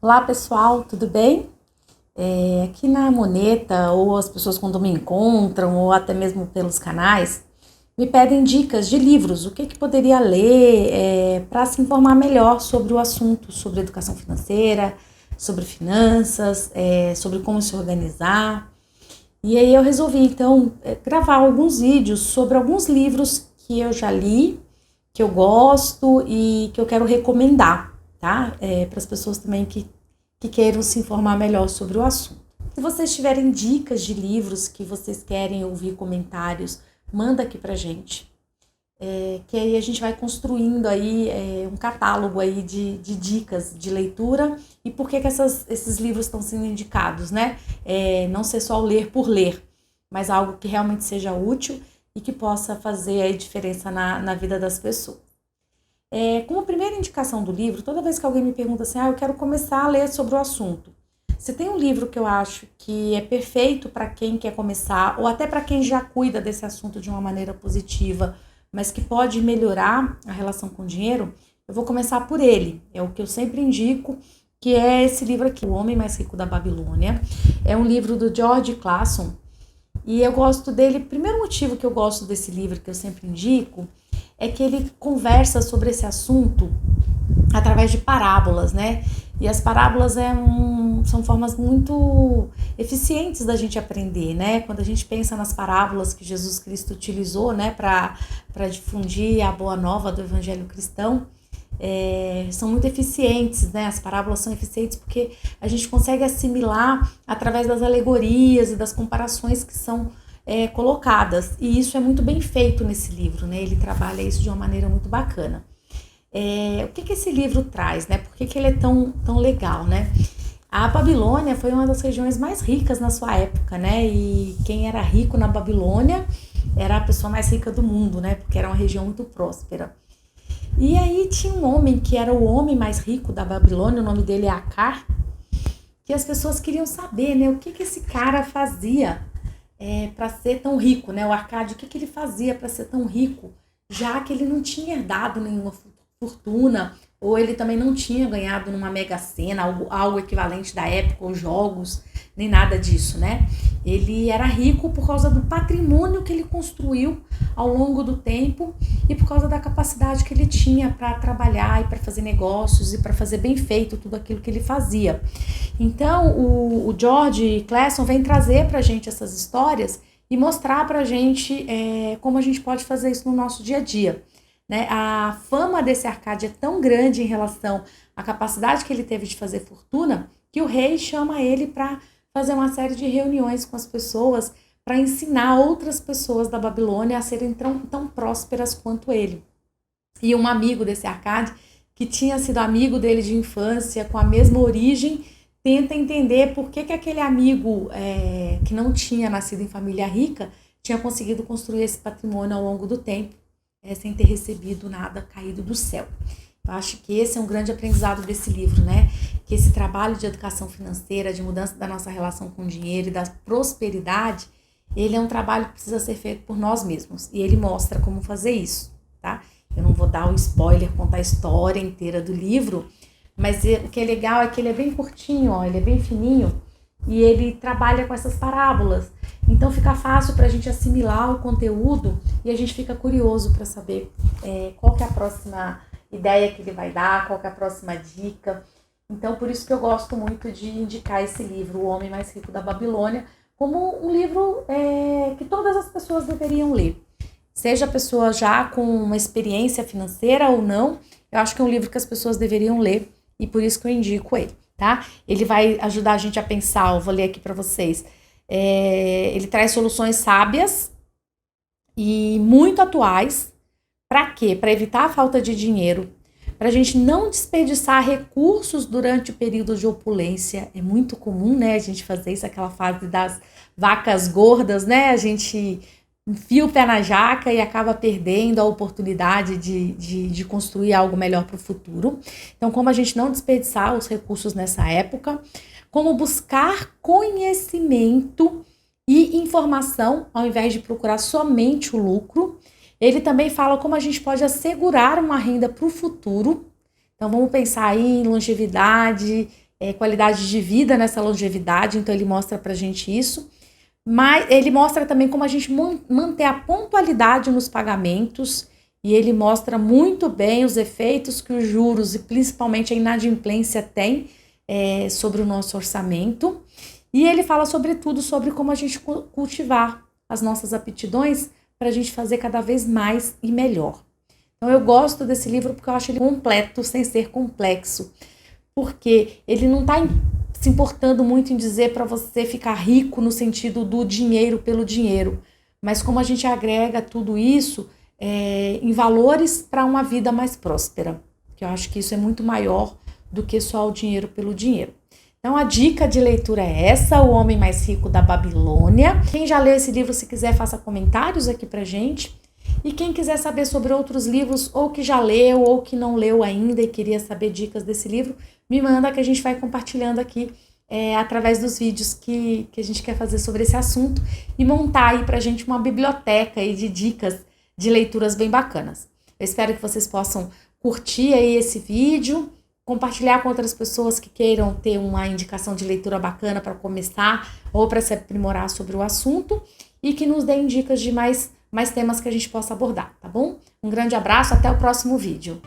Olá pessoal, tudo bem? Aqui na Moneta, ou as pessoas quando me encontram, ou até mesmo pelos canais, me pedem dicas de livros, o que poderia ler para se informar melhor sobre o assunto, sobre educação financeira, sobre finanças, sobre como se organizar. E aí eu resolvi então gravar alguns vídeos sobre alguns livros que eu já li, que eu gosto e que eu quero recomendar, tá? Para as pessoas também que queiram se informar melhor sobre o assunto. Se vocês tiverem dicas de livros que vocês querem ouvir comentários, manda aqui pra gente. Que aí a gente vai construindo aí um catálogo aí de dicas de leitura e por que esses livros estão sendo indicados, né? Não ser só o ler por ler, mas algo que realmente seja útil e que possa fazer a diferença na vida das pessoas. Como primeira indicação do livro, toda vez que alguém me pergunta assim, eu quero começar a ler sobre o assunto. Se tem um livro que eu acho que é perfeito para quem quer começar, ou até para quem já cuida desse assunto de uma maneira positiva, mas que pode melhorar a relação com o dinheiro, eu vou começar por ele. É o que eu sempre indico, que é esse livro aqui, O Homem Mais Rico da Babilônia. É um livro do George Clason, e eu gosto dele. O primeiro motivo que eu gosto desse livro, que eu sempre indico, é que ele conversa sobre esse assunto através de parábolas, né? E as parábolas são formas muito eficientes da gente aprender, né? Quando a gente pensa nas parábolas que Jesus Cristo utilizou, né, para difundir a boa nova do evangelho cristão, são muito eficientes, né? As parábolas são eficientes porque a gente consegue assimilar através das alegorias e das comparações que são colocadas, e isso é muito bem feito nesse livro, né? Ele trabalha isso de uma maneira muito bacana. O que esse livro traz, né? Por que ele é tão legal, né? A Babilônia foi uma das regiões mais ricas na sua época, né? E quem era rico na Babilônia era a pessoa mais rica do mundo, né? Porque era uma região muito próspera. E aí tinha um homem que era o homem mais rico da Babilônia, o nome dele é Acar, que as pessoas queriam saber, né? O que esse cara fazia para ser tão rico, né? O Arcádio, o que ele fazia para ser tão rico, já que ele não tinha herdado nenhuma fortuna, ou ele também não tinha ganhado numa Mega Sena, algo equivalente da época, ou jogos, nem nada disso, né? Ele era rico por causa do patrimônio que ele construiu ao longo do tempo e por causa da capacidade que ele tinha para trabalhar e para fazer negócios e para fazer bem feito tudo aquilo que ele fazia. Então, o George Clason vem trazer para a gente essas histórias e mostrar para a gente como a gente pode fazer isso no nosso dia a dia. Né? A fama desse Arcádio é tão grande em relação à capacidade que ele teve de fazer fortuna, que o rei chama ele para fazer uma série de reuniões com as pessoas para ensinar outras pessoas da Babilônia a serem tão prósperas quanto ele. E um amigo desse Arcádio, que tinha sido amigo dele de infância, com a mesma origem, tenta entender por que aquele amigo que não tinha nascido em família rica tinha conseguido construir esse patrimônio ao longo do tempo, sem ter recebido nada caído do céu. Eu acho que esse é um grande aprendizado desse livro, né? Que esse trabalho de educação financeira, de mudança da nossa relação com o dinheiro e da prosperidade, ele é um trabalho que precisa ser feito por nós mesmos. E ele mostra como fazer isso, tá? Eu não vou dar o spoiler, contar a história inteira do livro, mas o que é legal é que ele é bem curtinho, ó, ele é bem fininho, e ele trabalha com essas parábolas. Então fica fácil para a gente assimilar o conteúdo e a gente fica curioso para saber qual que é a próxima ideia que ele vai dar, qual que é a próxima dica. Então por isso que eu gosto muito de indicar esse livro, O Homem Mais Rico da Babilônia, como um livro que todas as pessoas deveriam ler. Seja a pessoa já com uma experiência financeira ou não, eu acho que é um livro que as pessoas deveriam ler e por isso que eu indico ele, tá? Ele vai ajudar a gente a pensar, eu vou ler aqui para vocês. Ele traz soluções sábias e muito atuais. Para quê? Para evitar a falta de dinheiro, para a gente não desperdiçar recursos durante o período de opulência. É muito comum, né, a gente fazer isso, aquela fase das vacas gordas, né? A gente enfia o pé na jaca e acaba perdendo a oportunidade de construir algo melhor para o futuro. Então, como a gente não desperdiçar os recursos nessa época, como buscar conhecimento e informação ao invés de procurar somente o lucro. Ele também fala como a gente pode assegurar uma renda para o futuro. Então vamos pensar aí em longevidade, qualidade de vida nessa longevidade, então ele mostra pra gente isso. Mas ele mostra também como a gente manter a pontualidade nos pagamentos, e ele mostra muito bem os efeitos que os juros e principalmente a inadimplência tem sobre o nosso orçamento. E ele fala sobretudo sobre como a gente cultivar as nossas aptidões para a gente fazer cada vez mais e melhor. Então eu gosto desse livro porque eu acho ele completo sem ser complexo, porque ele não está se importando muito em dizer para você ficar rico no sentido do dinheiro pelo dinheiro, mas como a gente agrega tudo isso em valores para uma vida mais próspera, que eu acho que isso é muito maior do que só o dinheiro pelo dinheiro. Então a dica de leitura é essa, O Homem Mais Rico da Babilônia. Quem já leu esse livro, se quiser, faça comentários aqui pra gente. E quem quiser saber sobre outros livros, ou que já leu, ou que não leu ainda e queria saber dicas desse livro, me manda que a gente vai compartilhando aqui através dos vídeos que a gente quer fazer sobre esse assunto e montar aí pra gente uma biblioteca aí de dicas de leituras bem bacanas. Eu espero que vocês possam curtir aí esse vídeo, compartilhar com outras pessoas que queiram ter uma indicação de leitura bacana para começar ou para se aprimorar sobre o assunto e que nos deem dicas de mais temas que a gente possa abordar, tá bom? Um grande abraço, até o próximo vídeo.